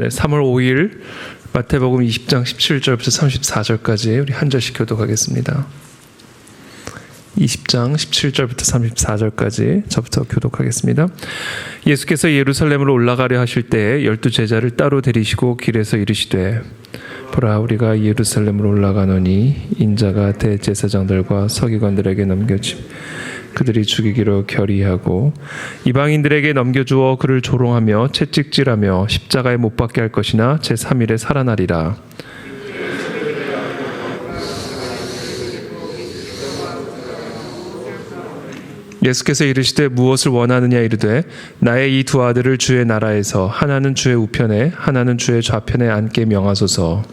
3월 5일 마태복음 20장 17절부터 34절까지 우리 한 절씩 교독하겠습니다. 20장 17절부터 34절까지 저부터 교독하겠습니다. 예수께서 예루살렘으로 올라가려 하실 때에 12 제자를 따로 데리시고 길에서 이르시되 보라 우리가 예루살렘으로 올라가노니 인자가 대제사장들과 서기관들에게 넘겨짐 그들이 죽이기로 결의하고 이방인들에게 넘겨주어 그를 조롱하며 채찍질하며 십자가에 못 박게 할 것이나 제3일에 살아나리라. 예수께서 이르시되 무엇을 원하느냐 이르되 나의 이 두 아들을 주의 나라에서 하나는 주의 우편에 하나는 주의 좌편에 앉게 명하소서.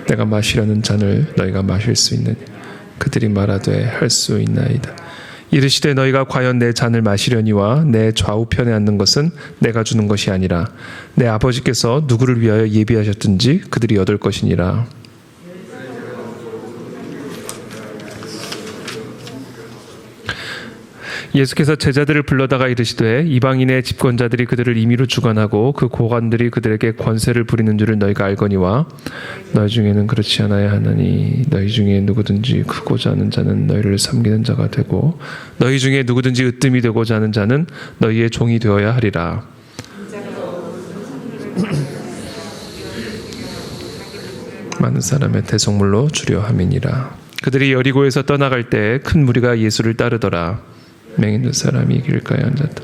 내가 마시려는 잔을 너희가 마실 수 있느냐. 그들이 말하되 할 수 있나이다. 이르시되 너희가 과연 내 잔을 마시려니와 내 좌우편에 앉는 것은 내가 주는 것이 아니라 내 아버지께서 누구를 위하여 예비하셨든지 그들이 얻을 것이니라. 예수께서 제자들을 불러다가 이르시되 이방인의 집권자들이 그들을 임의로 주관하고 그 고관들이 그들에게 권세를 부리는 줄을 너희가 알거니와 너희 중에는 그렇지 않아야 하나니 너희 중에 누구든지 크고자 하는 자는 너희를 섬기는 자가 되고 너희 중에 누구든지 으뜸이 되고자 하는 자는 너희의 종이 되어야 하리라. 많은 사람의 대속물로 주려 함이니라. 그들이 여리고에서 떠나갈 때 큰 무리가 예수를 따르더라. 맹인 사람이 길가에 앉았다.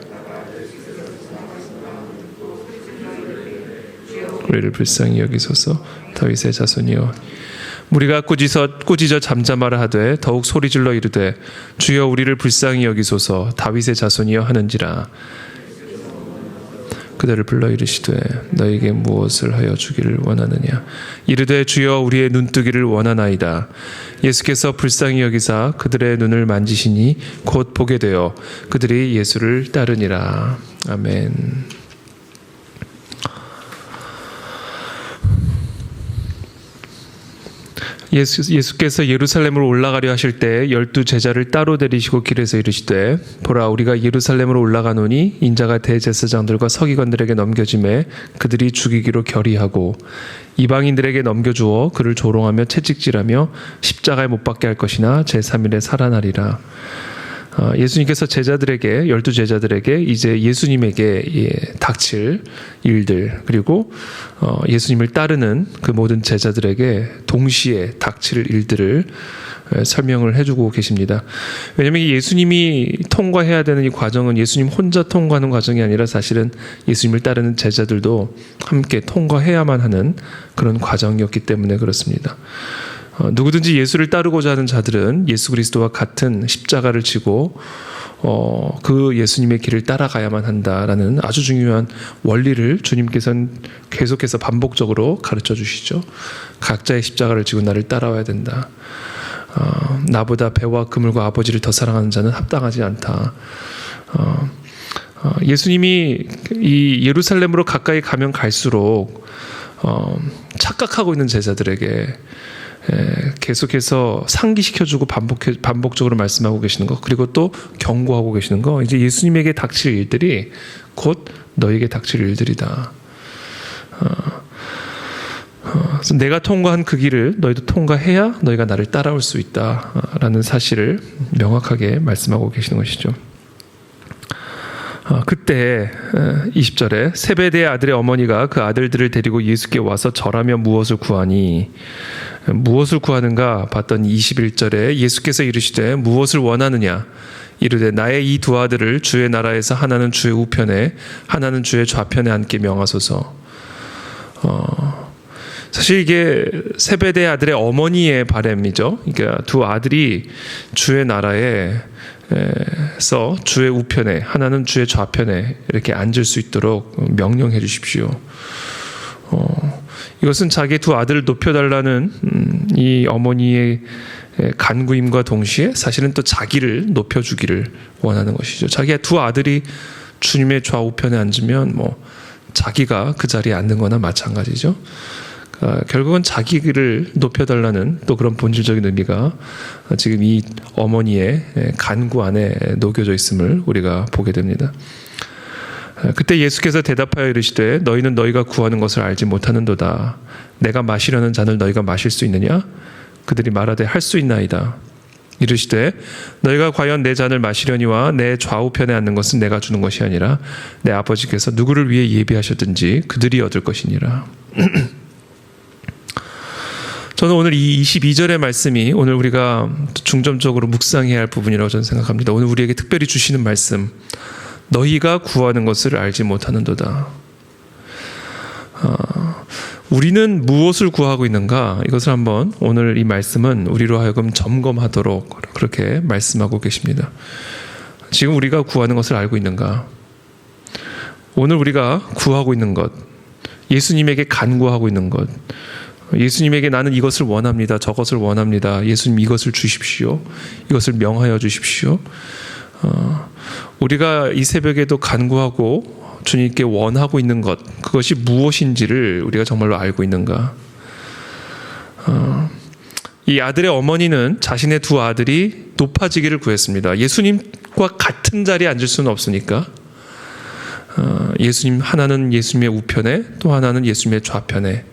우리를 불쌍히 여기소서. 다윗의 자손이여. 무리가 꾸짖어 잠잠하라 하되 더욱 소리질러 이르되 주여 우리를 불쌍히 여기소서. 다윗의 자손이여 하는지라. 그들을 불러 이르시되 너에게 무엇을 하여 주기를 원하느냐. 이르되 주여 우리의 눈뜨기를 원하나이다. 예수께서 불쌍히 여기사 그들의 눈을 만지시니 곧 보게 되어 그들이 예수를 따르니라. 아멘. 예수께서 예루살렘으로 올라가려 하실 때 12 제자를 따로 데리시고 길에서 이르시되 보라 우리가 예루살렘으로 올라가노니 인자가 대제사장들과 서기관들에게 넘겨짐에 그들이 죽이기로 결의하고 이방인들에게 넘겨주어 그를 조롱하며 채찍질하며 십자가에 못 박게 할 것이나 제3일에 살아나리라. 예수님께서 제자들에게 12 제자들에게 이제 예수님에게 닥칠 일들 그리고 예수님을 따르는 그 모든 제자들에게 동시에 닥칠 일들을 설명을 해주고 계십니다. 왜냐하면 예수님이 통과해야 되는 이 과정은 예수님 혼자 통과하는 과정이 아니라 사실은 예수님을 따르는 제자들도 함께 통과해야만 하는 그런 과정이었기 때문에 그렇습니다. 누구든지 예수를 따르고자 하는 자들은 예수 그리스도와 같은 십자가를 지고 그 예수님의 길을 따라가야만 한다라는 아주 중요한 원리를 주님께서는 계속해서 반복적으로 가르쳐 주시죠. 각자의 십자가를 지고 나를 따라와야 된다. 나보다 배와 그물과 아버지를 더 사랑하는 자는 합당하지 않다. 예수님이 이 예루살렘으로 가까이 가면 갈수록 착각하고 있는 제자들에게 계속해서 상기시켜주고 반복적으로 말씀하고 계시는 거 그리고 또 경고하고 계시는 거 이제 예수님에게 닥칠 일들이 곧 너에게 닥칠 일들이다. 그래서 내가 통과한 그 길을 너희도 통과해야 너희가 나를 따라올 수 있다라는 사실을 명확하게 말씀하고 계시는 것이죠. 그때 20절에 세베대의 아들의 어머니가 그 아들들을 데리고 예수께 와서 절하며 무엇을 구하니 무엇을 구하는가 봤더니 21절에 예수께서 이르시되 무엇을 원하느냐 이르되 나의 이 두 아들을 주의 나라에서 하나는 주의 우편에 하나는 주의 좌편에 앉게 명하소서. 사실 이게 세베대의 아들의 어머니의 바람이죠. 그러니까 두 아들이 주의 나라에서 주의 우편에 하나는 주의 좌편에 이렇게 앉을 수 있도록 명령해 주십시오. 이것은 자기 두 아들을 높여달라는 이 어머니의 간구임과 동시에 사실은 또 자기를 높여주기를 원하는 것이죠. 자기의 두 아들이 주님의 좌우편에 앉으면 자기가 그 자리에 앉는 거나 마찬가지죠. 결국은 자기를 높여달라는 또 그런 본질적인 의미가 지금 이 어머니의 간구 안에 녹여져 있음을 우리가 보게 됩니다. 그때 예수께서 대답하여 이르시되 너희는 너희가 구하는 것을 알지 못하는도다. 내가 마시려는 잔을 너희가 마실 수 있느냐? 그들이 말하되 할 수 있나이다. 이르시되 너희가 과연 내 잔을 마시려니와 내 좌우편에 앉는 것은 내가 주는 것이 아니라 내 아버지께서 누구를 위해 예비하셨든지 그들이 얻을 것이니라. 저는 오늘 이 22절의 말씀이 오늘 우리가 중점적으로 묵상해야 할 부분이라고 저는 생각합니다. 오늘 우리에게 특별히 주시는 말씀, 너희가 구하는 것을 알지 못하는도다. 우리는 무엇을 구하고 있는가? 이것을 한번 오늘 이 말씀은 우리로 하여금 점검하도록 그렇게 말씀하고 계십니다. 지금 우리가 구하는 것을 알고 있는가? 오늘 우리가 구하고 있는 것, 예수님에게 간구하고 있는 것, 예수님에게 나는 이것을 원합니다. 저것을 원합니다. 예수님 이것을 주십시오. 이것을 명하여 주십시오. 우리가 이 새벽에도 간구하고 주님께 원하고 있는 것, 그것이 무엇인지를 우리가 정말로 알고 있는가? 이 아들의 어머니는 자신의 두 아들이 높아지기를 구했습니다. 예수님과 같은 자리에 앉을 수는 없으니까 예수님 하나는 예수님의 우편에 또 하나는 예수님의 좌편에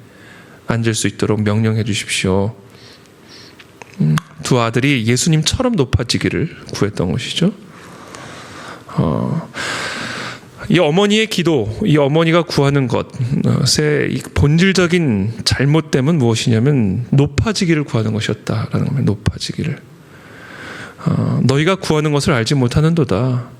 앉을 수 있도록 명령해 주십시오. 두 아들이 예수님처럼 높아지기를 구했던 것이죠. 이 어머니의 기도, 이 어머니가 구하는 것의 본질적인 잘못됨은 무엇이냐면 높아지기를 구하는 것이었다라는 겁니다. 높아지기를. 너희가 구하는 것을 알지 못하는도다.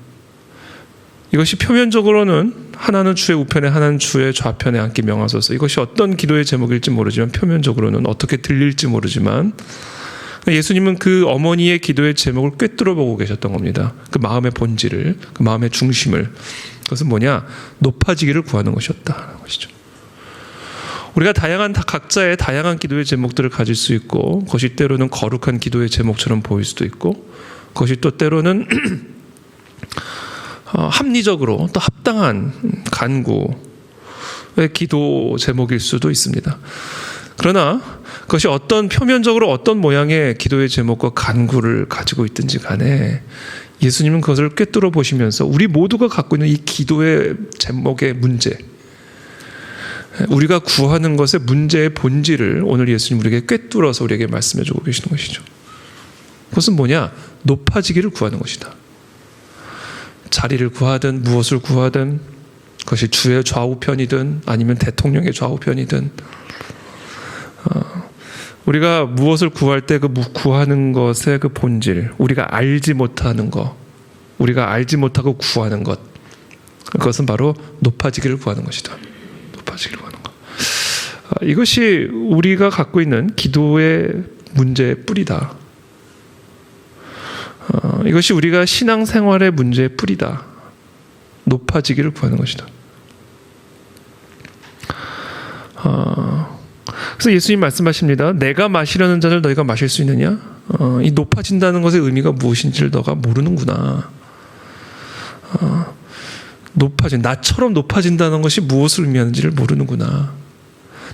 이것이 표면적으로는 하나는 주의 우편에 하나는 주의 좌편에 앉기 명하소서. 이것이 어떤 기도의 제목일지 모르지만 표면적으로는 어떻게 들릴지 모르지만 예수님은 그 어머니의 기도의 제목을 꿰뚫어 보고 계셨던 겁니다. 그 마음의 본질을, 그 마음의 중심을. 그것은 뭐냐? 높아지기를 구하는 것이었다는 것이죠. 우리가 각자의 다양한 기도의 제목들을 가질 수 있고, 그것이 때로는 거룩한 기도의 제목처럼 보일 수도 있고, 그것이 또 때로는 합리적으로 또 합당한 간구의 기도 제목일 수도 있습니다. 그러나 그것이 표면적으로 어떤 모양의 기도의 제목과 간구를 가지고 있든지 간에 예수님은 그것을 꿰뚫어 보시면서 우리 모두가 갖고 있는 이 기도의 제목의 문제, 우리가 구하는 것의 문제의 본질을 오늘 예수님 우리에게 꿰뚫어서 우리에게 말씀해 주고 계시는 것이죠. 그것은 뭐냐? 높아지기를 구하는 것이다. 자리를 구하든 무엇을 구하든 그것이 주의 좌우편이든 아니면 대통령의 좌우편이든 우리가 무엇을 구할 때 그 구하는 것의 그 본질, 우리가 알지 못하는 것, 우리가 알지 못하고 구하는 것, 그것은 바로 높아지기를 구하는 것이다. 높아지기를 구하는 것. 이것이 우리가 갖고 있는 기도의 문제의 뿌리다. 이것이 우리가 신앙생활의 문제의 뿌리다. 높아지기를 구하는 것이다. 그래서 예수님 말씀하십니다. 내가 마시려는 잔을 너희가 마실 수 있느냐? 이 높아진다는 것의 의미가 무엇인지를 너가 모르는구나. 나처럼 높아진다는 것이 무엇을 의미하는지를 모르는구나.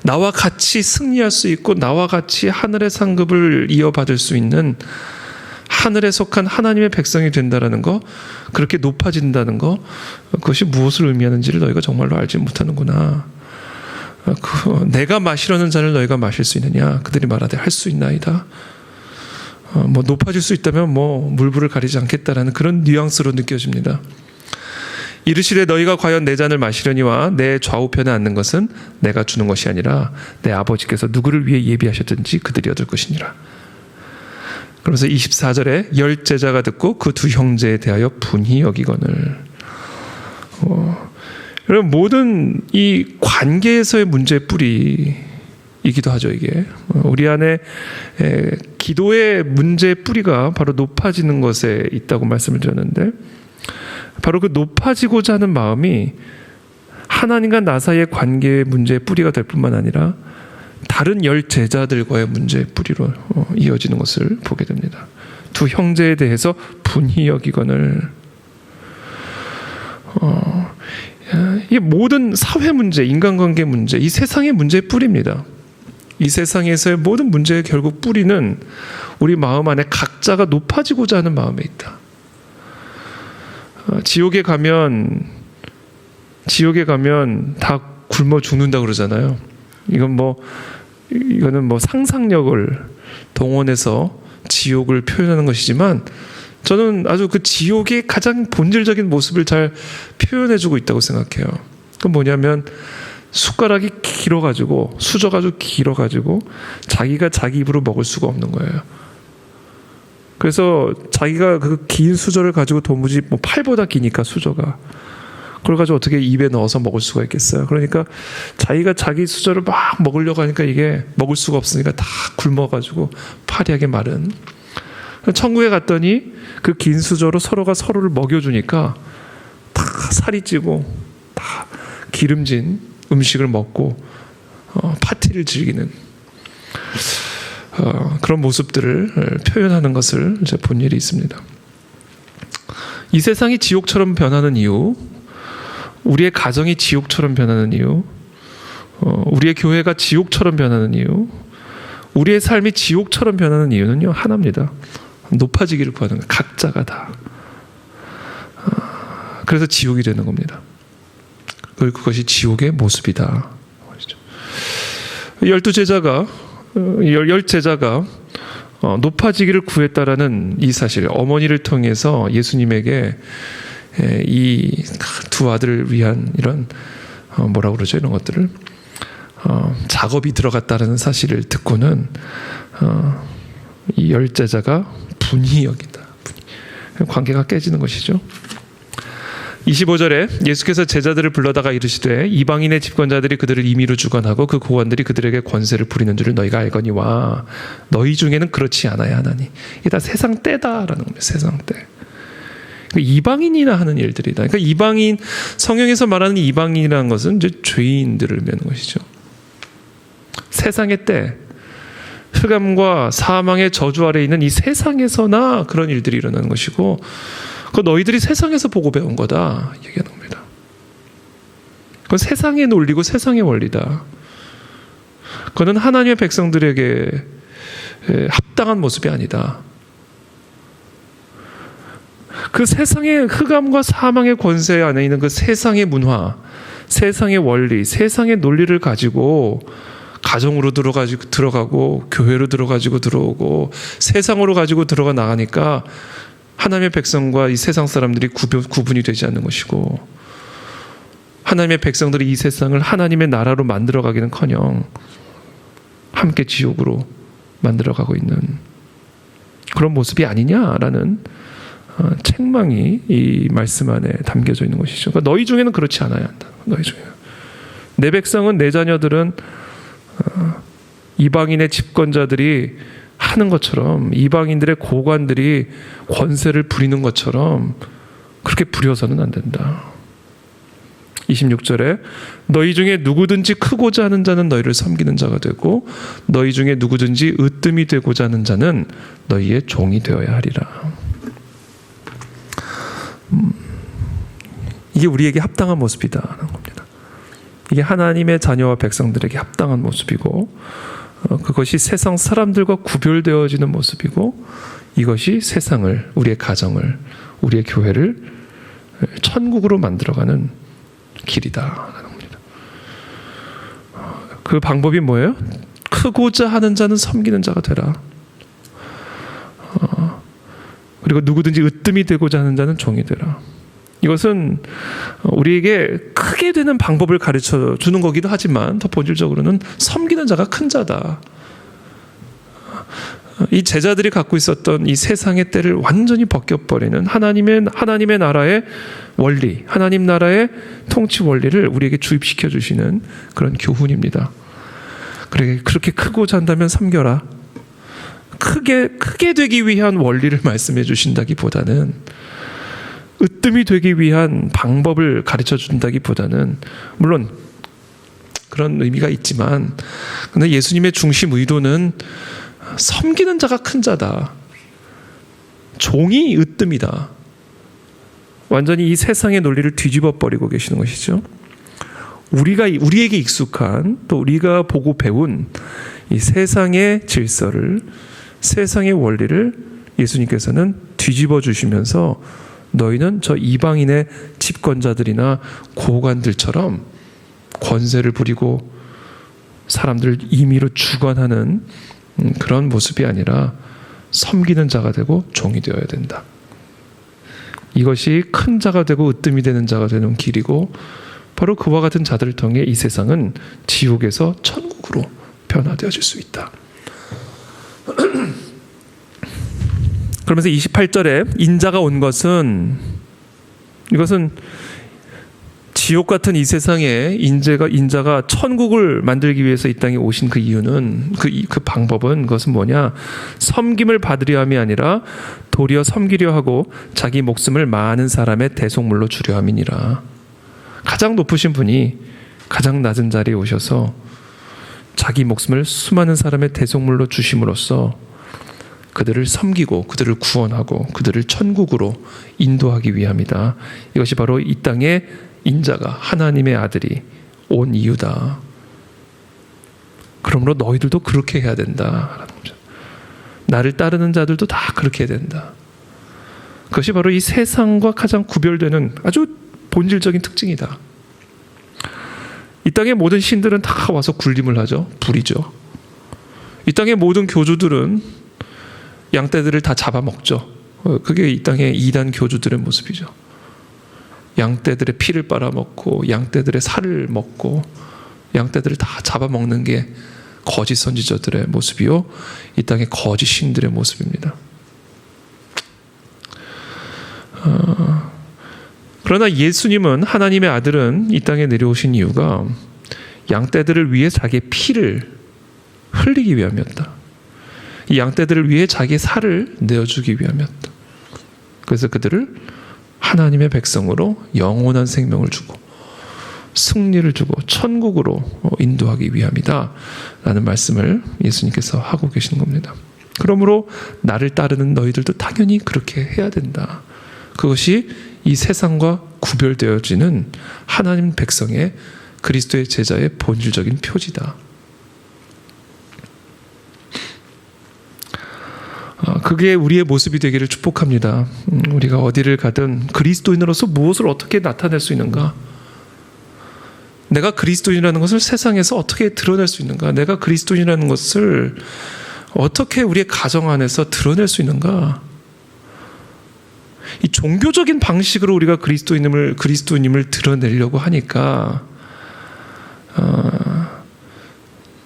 나와 같이 승리할 수 있고 나와 같이 하늘의 상급을 이어받을 수 있는 하늘에 속한 하나님의 백성이 된다는 거, 그렇게 높아진다는 거, 그것이 무엇을 의미하는지를 너희가 정말로 알지 못하는구나. 내가 마시려는 잔을 너희가 마실 수 있느냐? 그들이 말하되 할 수 있나이다. 높아질 수 있다면 물불을 가리지 않겠다라는 그런 뉘앙스로 느껴집니다. 이르시되 너희가 과연 내 잔을 마시려니와 내 좌우편에 앉는 것은 내가 주는 것이 아니라 내 아버지께서 누구를 위해 예비하셨든지 그들이 얻을 것이니라. 그러면서 24절에 열 제자가 듣고 그 두 형제에 대하여 분히 여기거늘. 여러분, 모든 이 관계에서의 문제의 뿌리이기도 하죠. 이게 우리 안에 기도의 문제의 뿌리가 바로 높아지는 것에 있다고 말씀을 드렸는데, 바로 그 높아지고자 하는 마음이 하나님과 나 사이의 관계의 문제의 뿌리가 될 뿐만 아니라 다른 열 제자들과의 문제의 뿌리로 이어지는 것을 보게 됩니다. 두 형제에 대해서 분히 여기거늘. 이 모든 사회 문제, 인간관계 문제, 이 세상의 문제의 뿌리입니다. 이 세상에서의 모든 문제의 결국 뿌리는 우리 마음 안에 각자가 높아지고자 하는 마음에 있다. 지옥에 가면 다 굶어 죽는다 그러잖아요. 이거는 상상력을 동원해서 지옥을 표현하는 것이지만, 저는 아주 그 지옥의 가장 본질적인 모습을 잘 표현해주고 있다고 생각해요. 그건 뭐냐면, 숟가락이 길어가지고, 수저가 길어가지고 자기가 자기 입으로 먹을 수가 없는 거예요. 그래서 자기가 그 긴 수저를 가지고 도무지 팔보다 기니까 수저가, 그걸 가지고 어떻게 입에 넣어서 먹을 수가 있겠어요. 그러니까 자기가 자기 수저를 막 먹으려고 하니까 이게 먹을 수가 없으니까 다 굶어가지고 파리하게 마른. 천국에 갔더니 그 긴 수저로 서로가 서로를 먹여주니까 다 살이 찌고 다 기름진 음식을 먹고 파티를 즐기는 그런 모습들을 표현하는 것을 제가 본 일이 있습니다. 이 세상이 지옥처럼 변하는 이유, 우리의 가정이 지옥처럼 변하는 이유, 우리의 교회가 지옥처럼 변하는 이유, 우리의 삶이 지옥처럼 변하는 이유는요, 하나입니다. 높아지기를 구하는 거예요. 각자가 다. 그래서 지옥이 되는 겁니다. 그것이 지옥의 모습이다. 열 제자가 높아지기를 구했다라는 이 사실, 어머니를 통해서 예수님에게 이 두 아들을 위한 이런 뭐라고 그러죠? 이런 것들을 작업이 들어갔다는 사실을 듣고는 이 열 제자가 분이 여긴다. 관계가 깨지는 것이죠. 25절에 예수께서 제자들을 불러다가 이르시되 이방인의 집권자들이 그들을 임의로 주관하고 그 고관들이 그들에게 권세를 부리는 줄을 너희가 알거니와 너희 중에는 그렇지 않아야 하나니. 이게 다 세상 때다라는 겁니다. 세상 때. 이방인이나 하는 일들이다. 그러니까 이방인, 성경에서 말하는 이방인이라는 것은 이제 죄인들을 의미하는 것이죠. 세상의 때, 흑암과 사망의 저주 아래 있는 이 세상에서나 그런 일들이 일어나는 것이고, 그 너희들이 세상에서 보고 배운 거다 얘기하는 겁니다. 그건 세상의 논리고 세상의 원리다. 그거는 하나님의 백성들에게 합당한 모습이 아니다. 그 세상의 흑암과 사망의 권세 안에 있는 그 세상의 문화, 세상의 원리, 세상의 논리를 가지고 가정으로 들어가고 교회로 들어오고 세상으로 가지고 들어가 나가니까 하나님의 백성과 이 세상 사람들이 구분이 되지 않는 것이고, 하나님의 백성들이 이 세상을 하나님의 나라로 만들어가기는커녕 함께 지옥으로 만들어가고 있는 그런 모습이 아니냐라는 책망이 이 말씀 안에 담겨져 있는 것이죠. 그러니까 너희 중에는 그렇지 않아야 한다. 너희 중에는. 내 백성은, 내 자녀들은 이방인의 집권자들이 하는 것처럼, 이방인들의 고관들이 권세를 부리는 것처럼 그렇게 부려서는 안 된다. 26절에 너희 중에 누구든지 크고자 하는 자는 너희를 섬기는 자가 되고 너희 중에 누구든지 으뜸이 되고자 하는 자는 너희의 종이 되어야 하리라. 이게 우리에게 합당한 모습이다라는 겁니다. 이게 하나님의 자녀와 백성들에게 합당한 모습이고, 그것이 세상 사람들과 구별되어지는 모습이고, 이것이 세상을, 우리의 가정을, 우리의 교회를 천국으로 만들어가는 길이다라는 겁니다. 그 방법이 뭐예요? 크고자 하는 자는 섬기는 자가 되라. 그리고 누구든지 으뜸이 되고자 하는 자는 종이 되라. 이것은 우리에게 크게 되는 방법을 가르쳐 주는 거기도 하지만 더 본질적으로는 섬기는 자가 큰 자다. 이 제자들이 갖고 있었던 이 세상의 때를 완전히 벗겨버리는 하나님의 나라의 원리, 하나님 나라의 통치 원리를 우리에게 주입시켜 주시는 그런 교훈입니다. 그렇게 크고자 한다면 섬겨라. 크게 되기 위한 원리를 말씀해 주신다기보다는, 으뜸이 되기 위한 방법을 가르쳐 준다기보다는, 물론 그런 의미가 있지만, 근데 예수님의 중심 의도는 섬기는 자가 큰 자다. 종이 으뜸이다. 완전히 이 세상의 논리를 뒤집어 버리고 계시는 것이죠. 우리에게 익숙한, 또 우리가 보고 배운 이 세상의 질서를, 세상의 원리를 예수님께서는 뒤집어 주시면서 너희는 저 이방인의 집권자들이나 고관들처럼 권세를 부리고 사람들을 임의로 주관하는 그런 모습이 아니라 섬기는 자가 되고 종이 되어야 된다. 이것이 큰 자가 되고 으뜸이 되는 자가 되는 길이고, 바로 그와 같은 자들을 통해 이 세상은 지옥에서 천국으로 변화되어질 수 있다. 그러면서 28절에 인자가 온 것은, 이것은 지옥 같은 이 세상에 인자가 천국을 만들기 위해서 이 땅에 오신 그 이유는, 그 방법은, 그것은 뭐냐? 섬김을 받으려 함이 아니라 도리어 섬기려 하고 자기 목숨을 많은 사람의 대속물로 주려 함이니라. 가장 높으신 분이 가장 낮은 자리에 오셔서 자기 목숨을 수많은 사람의 대속물로 주심으로써 그들을 섬기고 그들을 구원하고 그들을 천국으로 인도하기 위함이다. 이것이 바로 이 땅에 인자가, 하나님의 아들이 온 이유다. 그러므로 너희들도 그렇게 해야 된다. 나를 따르는 자들도 다 그렇게 해야 된다. 그것이 바로 이 세상과 가장 구별되는 아주 본질적인 특징이다. 이 땅의 모든 신들은 다 와서 군림을 하죠. 부리죠. 이 땅의 모든 교주들은 양떼들을 다 잡아먹죠. 그게 이 땅의 이단 교주들의 모습이죠. 양떼들의 피를 빨아먹고 양떼들의 살을 먹고 양떼들을 다 잡아먹는 게 거짓 선지자들의 모습이요, 이 땅의 거짓 신들의 모습입니다. 그러나 예수님은, 하나님의 아들은 이 땅에 내려오신 이유가 양떼들을 위해 자기의 피를 흘리기 위함이었다. 이 양떼들을 위해 자기의 살을 내어주기 위함이었다. 그래서 그들을 하나님의 백성으로 영원한 생명을 주고 승리를 주고 천국으로 인도하기 위함이다 라는 말씀을 예수님께서 하고 계신 겁니다. 그러므로 나를 따르는 너희들도 당연히 그렇게 해야 된다. 그것이 이 세상과 구별되어지는 하나님 백성의, 그리스도의 제자의 본질적인 표지다. 그게 우리의 모습이 되기를 축복합니다. 우리가 어디를 가든 그리스도인으로서 무엇을 어떻게 나타낼 수 있는가? 내가 그리스도인이라는 것을 세상에서 어떻게 드러낼 수 있는가? 내가 그리스도인이라는 것을 어떻게 우리의 가정 안에서 드러낼 수 있는가? 이 종교적인 방식으로 우리가 그리스도인임을 드러내려고 하니까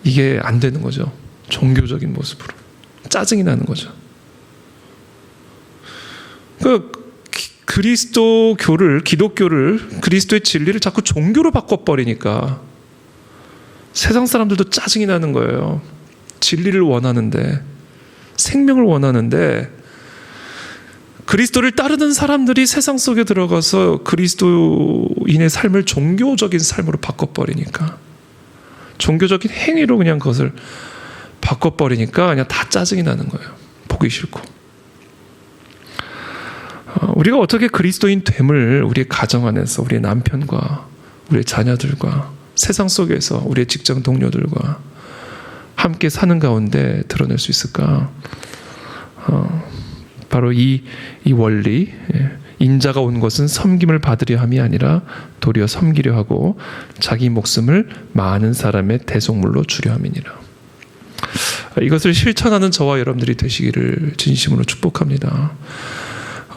이게 안 되는 거죠. 종교적인 모습으로 짜증이 나는 거죠. 그리스도교를, 기독교를, 그리스도의 진리를 자꾸 종교로 바꿔버리니까 세상 사람들도 짜증이 나는 거예요. 진리를 원하는데, 생명을 원하는데, 그리스도를 따르는 사람들이 세상 속에 들어가서 그리스도인의 삶을 종교적인 삶으로 바꿔버리니까, 종교적인 행위로 그냥 그것을 바꿔버리니까 그냥 다 짜증이 나는 거예요. 보기 싫고. 우리가 어떻게 그리스도인 됨을 우리의 가정 안에서, 우리의 남편과 우리의 자녀들과 세상 속에서 우리의 직장 동료들과 함께 사는 가운데 드러낼 수 있을까? 바로 이 원리, 인자가 온 것은 섬김을 받으려 함이 아니라 도리어 섬기려 하고 자기 목숨을 많은 사람의 대속물로 주려 함이니라. 이것을 실천하는 저와 여러분들이 되시기를 진심으로 축복합니다.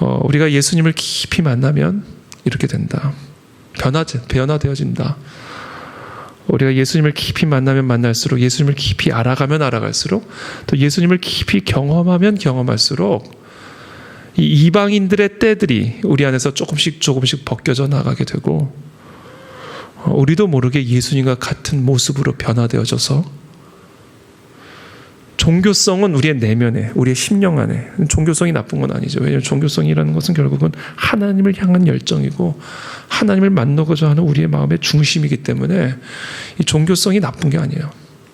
우리가 예수님을 깊이 만나면 이렇게 된다. 변화되어진다. 우리가 예수님을 깊이 만나면 만날수록, 예수님을 깊이 알아가면 알아갈수록, 또 예수님을 깊이 경험하면 경험할수록 이 이방인들의 때들이 우리 안에서 조금씩 벗겨져 나가게 되고, 우리도 모르게 예수님과 같은 모습으로 변화되어져서, 종교성은 우리의 내면에, 우리의 심령 안에, 종교성이 나쁜 건 아니죠. 왜냐하면 종교성이라는 것은 결국은 하나님을 향한 열정이고 하나님을 만나고자 하는 우리의 마음의 중심이기 때문에 이 종교성이 나쁜 게 아니에요.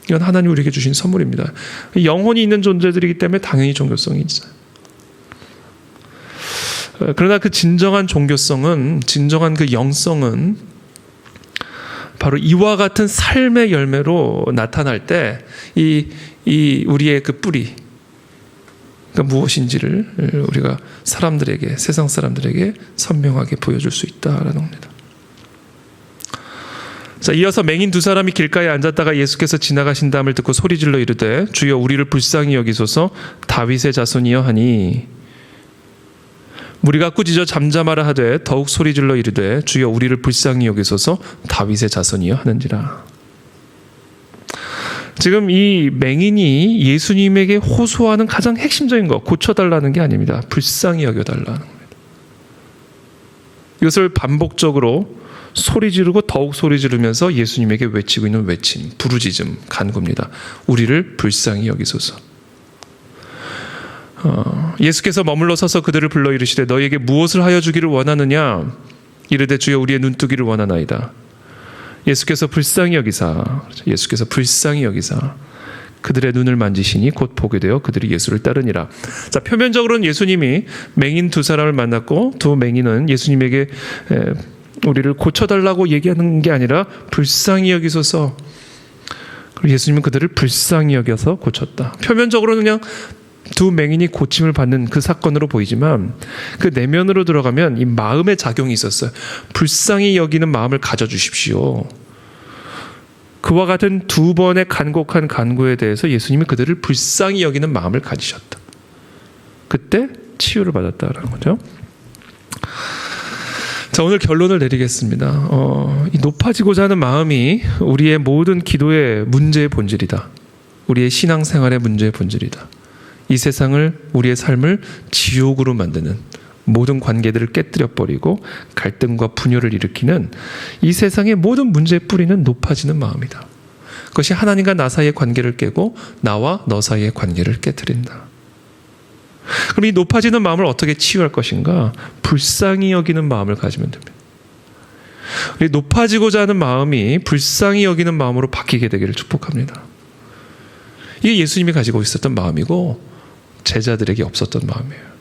이건 하나님이 우리에게 주신 선물입니다. 영혼이 있는 존재들이기 때문에 당연히 종교성이 있어요. 그러나 그 진정한 종교성은, 진정한 그 영성은 바로 이와 같은 삶의 열매로 나타날 때 이 우리의 그 뿌리, 그러니까 무엇인지를 우리가 사람들에게, 세상 사람들에게 선명하게 보여줄 수 있다라는 겁니다. 자, 이어서 맹인 두 사람이 길가에 앉았다가 예수께서 지나가신 다음을 듣고 소리질러 이르되 주여 우리를 불쌍히 여기소서 다윗의 자손이여 하니 무리가 꾸짖어 잠잠하라 하되 더욱 소리질러 이르되 주여 우리를 불쌍히 여기소서 다윗의 자손이여 하는지라. 지금 이 맹인이 예수님에게 호소하는 가장 핵심적인 것, 고쳐달라는 게 아닙니다. 불쌍히 여겨달라는 겁니다. 이것을 반복적으로 소리 지르고 더욱 소리 지르면서 예수님에게 외치고 있는 외침, 부르짖음, 간구입니다. 우리를 불쌍히 여기소서. 예수께서 머물러 서서 그들을 불러 이르시되 너희에게 무엇을 하여 주기를 원하느냐? 이르되 주여 우리의 눈뜨기를 원하나이다. 예수께서 불쌍히 여기사 그들의 눈을 만지시니 곧 보게 되어 그들이 예수를 따르니라. 자, 표면적으로는 예수님이 맹인 두 사람을 만났고 두 맹인은 예수님에게 우리를 고쳐달라고 얘기하는 게 아니라 불쌍히 여기소서. 그리고 예수님은 그들을 불쌍히 여겨서 고쳤다. 표면적으로는 그냥 두 맹인이 고침을 받는 그 사건으로 보이지만 그 내면으로 들어가면 이 마음의 작용이 있었어요. 불쌍히 여기는 마음을 가져주십시오. 그와 같은 두 번의 간곡한 간구에 대해서 예수님이 그들을 불쌍히 여기는 마음을 가지셨다. 그때 치유를 받았다라는 거죠. 자, 오늘 결론을 내리겠습니다. 이 높아지고자 하는 마음이 우리의 모든 기도의 문제의 본질이다. 우리의 신앙생활의 문제의 본질이다. 이 세상을, 우리의 삶을 지옥으로 만드는 모든 관계들을 깨뜨려 버리고 갈등과 분열을 일으키는 이 세상의 모든 문제의 뿌리는 높아지는 마음이다. 그것이 하나님과 나 사이의 관계를 깨고 나와 너 사이의 관계를 깨뜨린다. 그럼 이 높아지는 마음을 어떻게 치유할 것인가? 불쌍히 여기는 마음을 가지면 됩니다. 우리 높아지고자 하는 마음이 불쌍히 여기는 마음으로 바뀌게 되기를 축복합니다. 이게 예수님이 가지고 있었던 마음이고 제자들에게 없었던 마음이에요.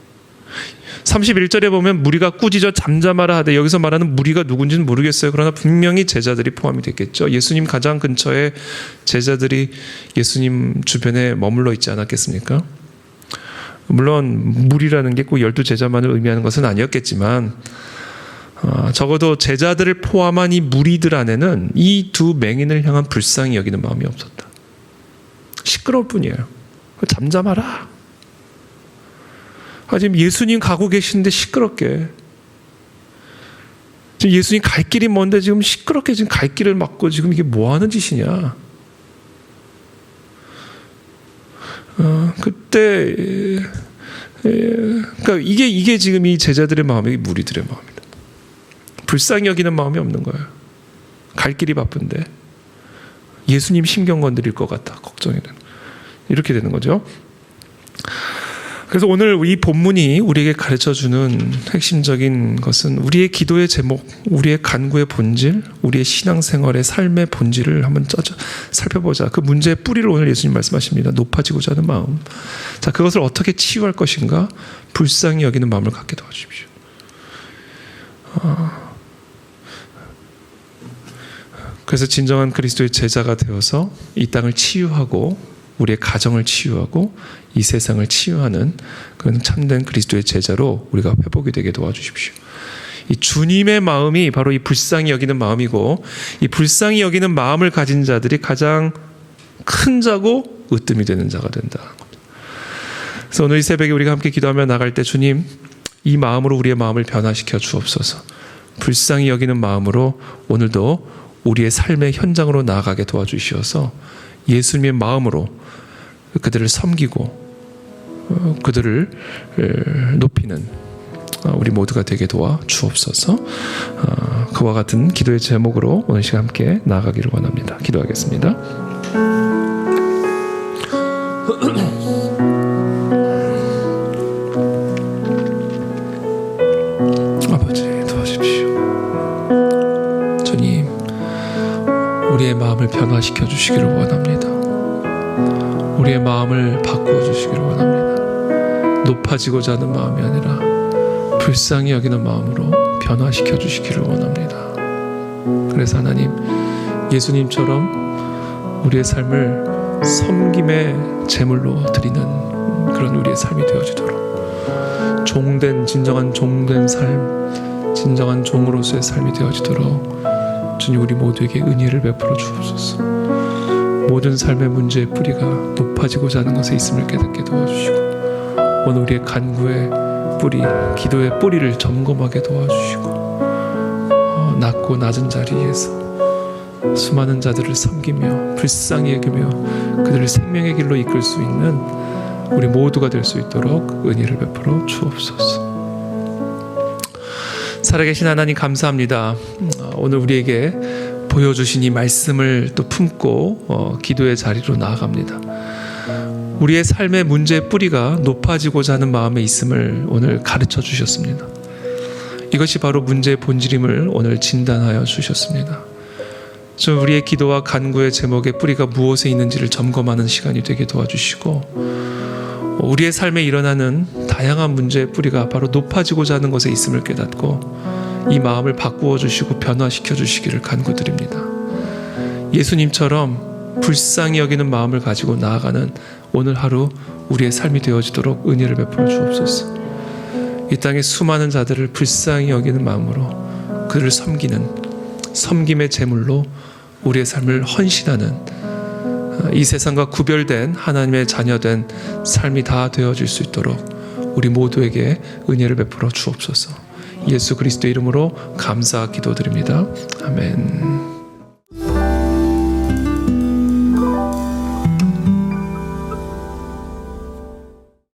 31절에 보면 무리가 꾸짖어 잠잠하라 하되 여기서 말하는 무리가 누군지는 모르겠어요. 그러나 분명히 제자들이 포함이 됐겠죠. 예수님 가장 근처에 제자들이 예수님 주변에 머물러 있지 않았겠습니까? 물론 무리라는 게 꼭 12제자만을 의미하는 것은 아니었겠지만 적어도 제자들을 포함한 이 무리들 안에는 이 두 맹인을 향한 불쌍히 여기는 마음이 없었다. 시끄러울 뿐이에요. 잠잠하라. 지금 예수님 가고 계시는데 시끄럽게. 지금 예수님 갈 길이 먼데 지금 시끄럽게 지금 갈 길을 막고 지금 이게 뭐 하는 짓이냐. 그때, 그러니까 이게 지금 이 제자들의 마음이 무리들의 마음이다. 불쌍히 여기는 마음이 없는 거예요. 갈 길이 바쁜데. 예수님 심경 건드릴 것 같아. 걱정이 되는. 이렇게 되는 거죠. 그래서 오늘 이 본문이 우리에게 가르쳐주는 핵심적인 것은 우리의 기도의 제목, 우리의 간구의 본질, 우리의 신앙생활의 삶의 본질을 한번 살펴보자. 그 문제의 뿌리를 오늘 예수님 말씀하십니다. 높아지고자 하는 마음. 자, 그것을 어떻게 치유할 것인가? 불쌍히 여기는 마음을 갖게 도와주십시오. 그래서 진정한 그리스도의 제자가 되어서 이 땅을 치유하고 우리의 가정을 치유하고 이 세상을 치유하는 그런 참된 그리스도의 제자로 우리가 회복이 되게 도와주십시오. 이 주님의 마음이 바로 이 불쌍히 여기는 마음이고 이 불쌍히 여기는 마음을 가진 자들이 가장 큰 자고 으뜸이 되는 자가 된다. 그래서 오늘 이 새벽에 우리가 함께 기도하며 나갈 때 주님 이 마음으로 우리의 마음을 변화시켜 주옵소서. 불쌍히 여기는 마음으로 오늘도 우리의 삶의 현장으로 나아가게 도와주시어서 예수님의 마음으로 그들을 섬기고 그들을 높이는 우리 모두가 되게 도와 주옵소서. 그와 같은 기도의 제목으로 오늘 시간 함께 나아가기를 원합니다. 기도하겠습니다. 아버지 도와주십시오. 주님 우리의 마음을 변화시켜 주시기를 원합니다. 우리의 마음을 바꾸어 주시기를 원합니다. 높아지고자 하는 마음이 아니라 불쌍히 여기는 마음으로 변화시켜 주시기를 원합니다. 그래서 하나님 예수님처럼 우리의 삶을 섬김의 제물로 드리는 그런 우리의 삶이 되어지도록, 진정한 종된 삶, 진정한 종으로서의 삶이 되어지도록 주님 우리 모두에게 은혜를 베풀어 주옵소서. 모든 삶의 문제의 뿌리가 높아지고자 하는 것에 있음을 깨닫게 도와주시고, 오늘 우리의 간구의 뿌리, 기도의 뿌리를 점검하게 도와주시고, 낮고 낮은 자리에서 수많은 자들을 섬기며 불쌍히 여기며 그들을 생명의 길로 이끌 수 있는 우리 모두가 될 수 있도록 은혜를 베풀어 주옵소서. 살아계신 하나님 감사합니다. 오늘 우리에게 보여주신 이 말씀을 또 품고 기도의 자리로 나아갑니다. 우리의 삶의 문제의 뿌리가 높아지고자 하는 마음에 있음을 오늘 가르쳐 주셨습니다. 이것이 바로 문제의 본질임을 오늘 진단하여 주셨습니다. 좀 우리의 기도와 간구의 제목의 뿌리가 무엇에 있는지를 점검하는 시간이 되게 도와주시고, 우리의 삶에 일어나는 다양한 문제의 뿌리가 바로 높아지고자 하는 것에 있음을 깨닫고 이 마음을 바꾸어 주시고 변화시켜 주시기를 간구드립니다. 예수님처럼 불쌍히 여기는 마음을 가지고 나아가는 오늘 하루 우리의 삶이 되어지도록 은혜를 베풀어 주옵소서. 이 땅의 수많은 자들을 불쌍히 여기는 마음으로 그들을 섬기는 섬김의 제물로 우리의 삶을 헌신하는 이 세상과 구별된 하나님의 자녀된 삶이 다 되어질 수 있도록 우리 모두에게 은혜를 베풀어 주옵소서. 예수 그리스도의 이름으로 감사 기도드립니다. 아멘.